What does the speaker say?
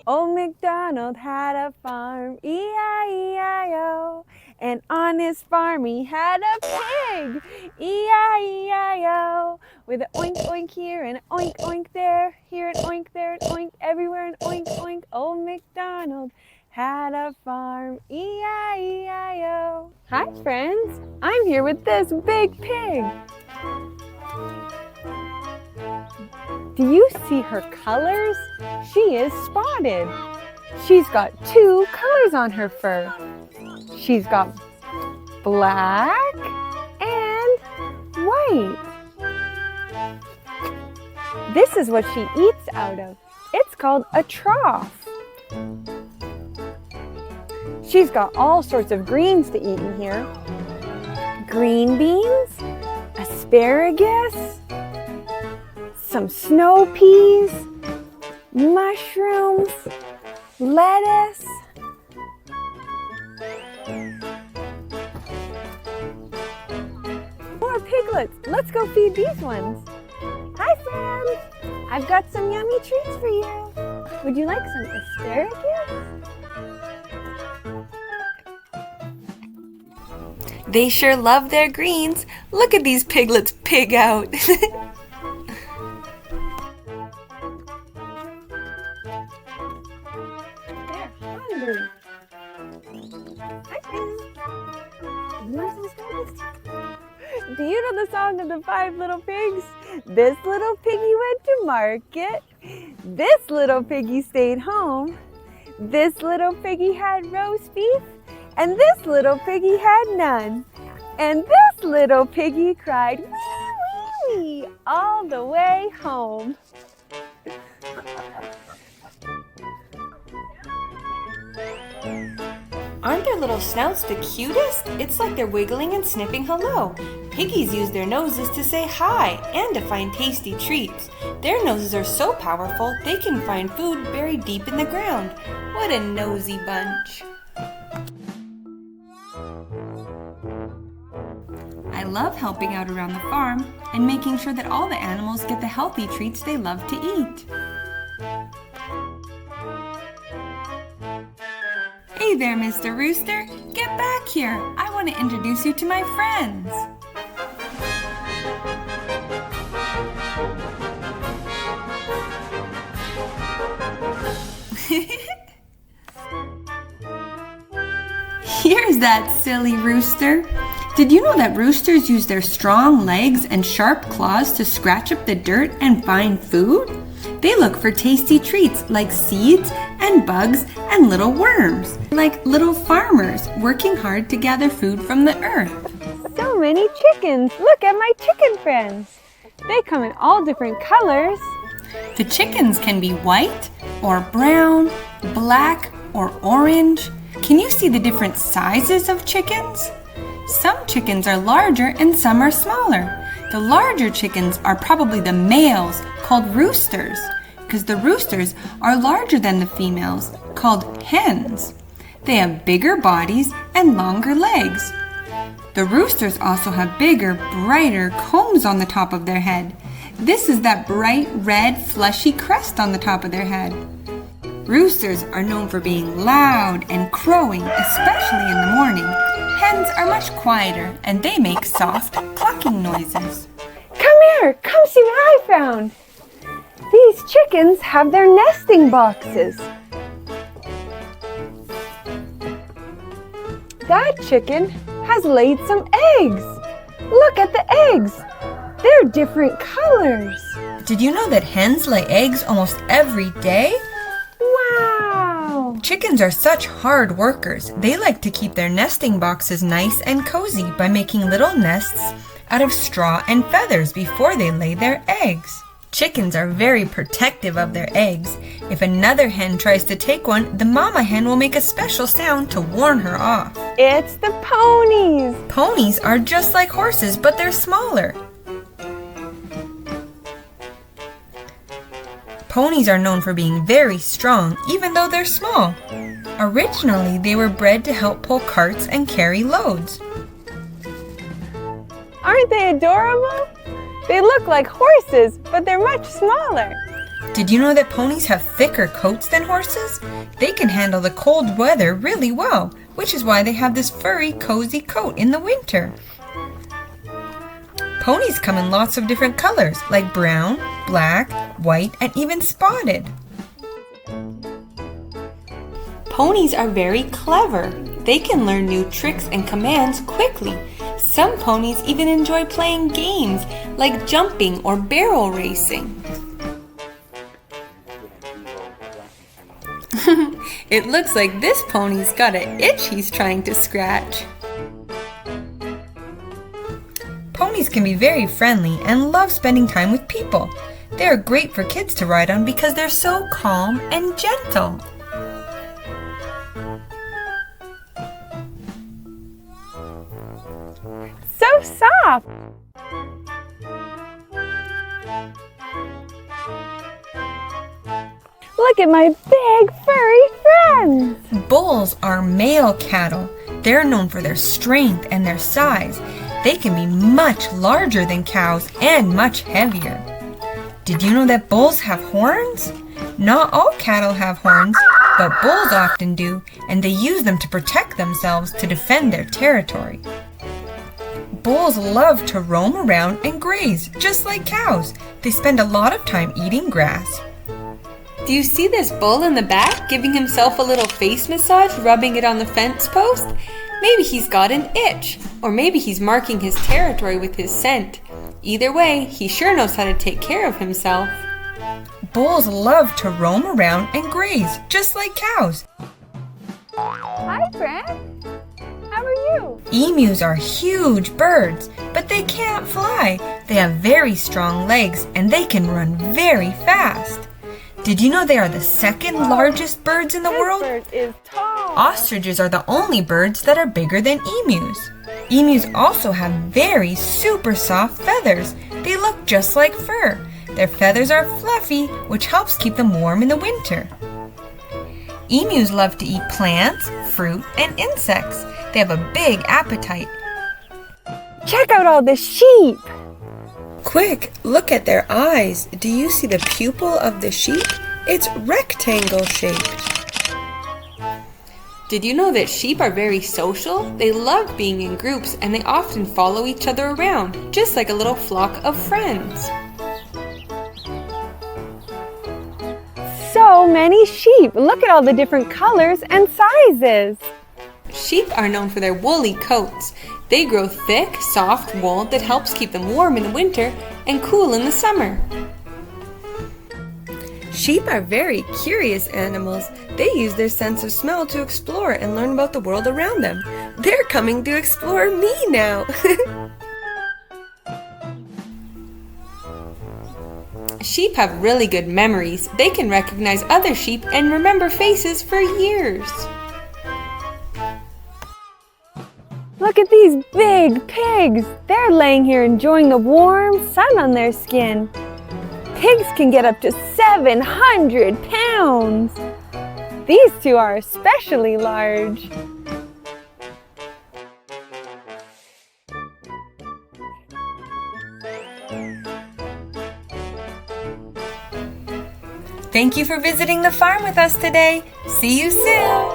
Old MacDonald had a farm, E-I-E-I-O. And on his farm he had a pig, E-I-E-I-O. With an oink oink here and an oink oink there, here an oink, there an oink, everywhere an oink oink. Old MacDonald had a farm, E-I-E-I-O. Hi friends, I'm here with this big pig. Do you see her colors? She is spotted. She's got 2 colors on her fur. She's got black and white. This is what she eats out of. It's called a trough. She's got all sorts of greens to eat in here. Green beans, asparagus, some snow peas, mushrooms, lettuce. More piglets. Let's go feed these ones. Hi friends, I've got some yummy treats for you. Would you like some asparagus? They sure love their greens. Look at these piglets pig out. They're hungry. Hi friends. You want some asparagus too? Do you know the song of the 5 little pigs? This little piggy went to market. This little piggy stayed home. This little piggy had roast beef. And this little piggy had none. And this little piggy cried, wee, wee, wee, all the way home. Aren't their little snouts the cutest? It's like they're wiggling and sniffing hello. Piggies use their noses to say hi and to find tasty treats. Their noses are so powerful they can find food buried deep in the ground. What a nosy bunch. I love helping out around the farm and making sure that all the animals get the healthy treats they love to eat. Hey there, Mr. Rooster. Get back here. I want to introduce you to my friends. Here's that silly rooster. Did you know that roosters use their strong legs and sharp claws to scratch up the dirt and find food? They look for tasty treats like seeds and bugs and little worms, like little farmers working hard to gather food from the earth. So many chickens. Look at my chicken friends. They come in all different colors. The chickens can be white or brown, black or orange. Can you see the different sizes of chickens? Some chickens are larger and some are smaller. The larger chickens are probably the males, called roosters, because the roosters are larger than the females, called hens. They have bigger bodies and longer legs. The roosters also have bigger, brighter combs on the top of their head. This is that bright red, fleshy crest on the top of their head. Roosters are known for being loud and crowing, especially in the morning. Hens are much quieter and they make soft clucking noises. Come here, come see what I found. These chickens have their nesting boxes. That chicken has laid some eggs. Look at the eggs. They're different colors. Did you know that hens lay eggs almost every day? Wow! Chickens are such hard workers. They like to keep their nesting boxes nice and cozy by making little nests out of straw and feathers before they lay their eggs. Chickens are very protective of their eggs. If another hen tries to take one, the mama hen will make a special sound to warn her off. It's the ponies. Ponies are just like horses, but they're smaller. Ponies are known for being very strong, even though they're small. Originally, they were bred to help pull carts and carry loads. Aren't they adorable? They look like horses, but they're much smaller. Did you know that ponies have thicker coats than horses? They can handle the cold weather really well, which is why they have this furry, cozy coat in the winter. Ponies come in lots of different colors, like brown, black, white, and even spotted. Ponies are very clever. They can learn new tricks and commands quickly. Some ponies even enjoy playing games like jumping or barrel racing. It looks like this pony's got an itch he's trying to scratch. Ponies can be very friendly and love spending time with people. They are great for kids to ride on because they're so calm and gentle. So soft. Look at my big furry friends. Bulls are male cattle. They're known for their strength and their size. They can be much larger than cows and much heavier. Did you know that bulls have horns? Not all cattle have horns, but bulls often do, and they use them to protect themselves to defend their territory. Bulls love to roam around and graze, just like cows. They spend a lot of time eating grass. Do you see this bull in the back giving himself a little face massage, rubbing it on the fence post? Maybe he's got an itch, or maybe he's marking his territory with his scent. Either way, he sure knows how to take care of himself. Bulls love to roam around and graze, just like cows. Hi, friend. How are you? Emus are huge birds, but they can't fly. They have very strong legs and they can run very fast. Did you know they are the second largest birds in the world? This bird is tall. Ostriches are the only birds that are bigger than emus. Emus also have very super soft feathers. They look just like fur. Their feathers are fluffy, which helps keep them warm in the winter. Emus love to eat plants, fruit, and insects. They have a big appetite. Check out all the sheep. Quick, look at their eyes. Do you see the pupil of the sheep? It's rectangle shaped. Did you know that sheep are very social? They love being in groups and they often follow each other around, just like a little flock of friends. So many sheep. Look at all the different colors and sizes. Sheep are known for their woolly coats. They grow thick, soft wool that helps keep them warm in the winter and cool in the summer. Sheep are very curious animals. They use their sense of smell to explore and learn about the world around them. They're coming to explore me now. Sheep have really good memories. They can recognize other sheep and remember faces for years. Look at these big pigs. They're laying here enjoying the warm sun on their skin. Pigs can get up to 700 pounds. These two are especially large. Thank you for visiting the farm with us today. See you soon.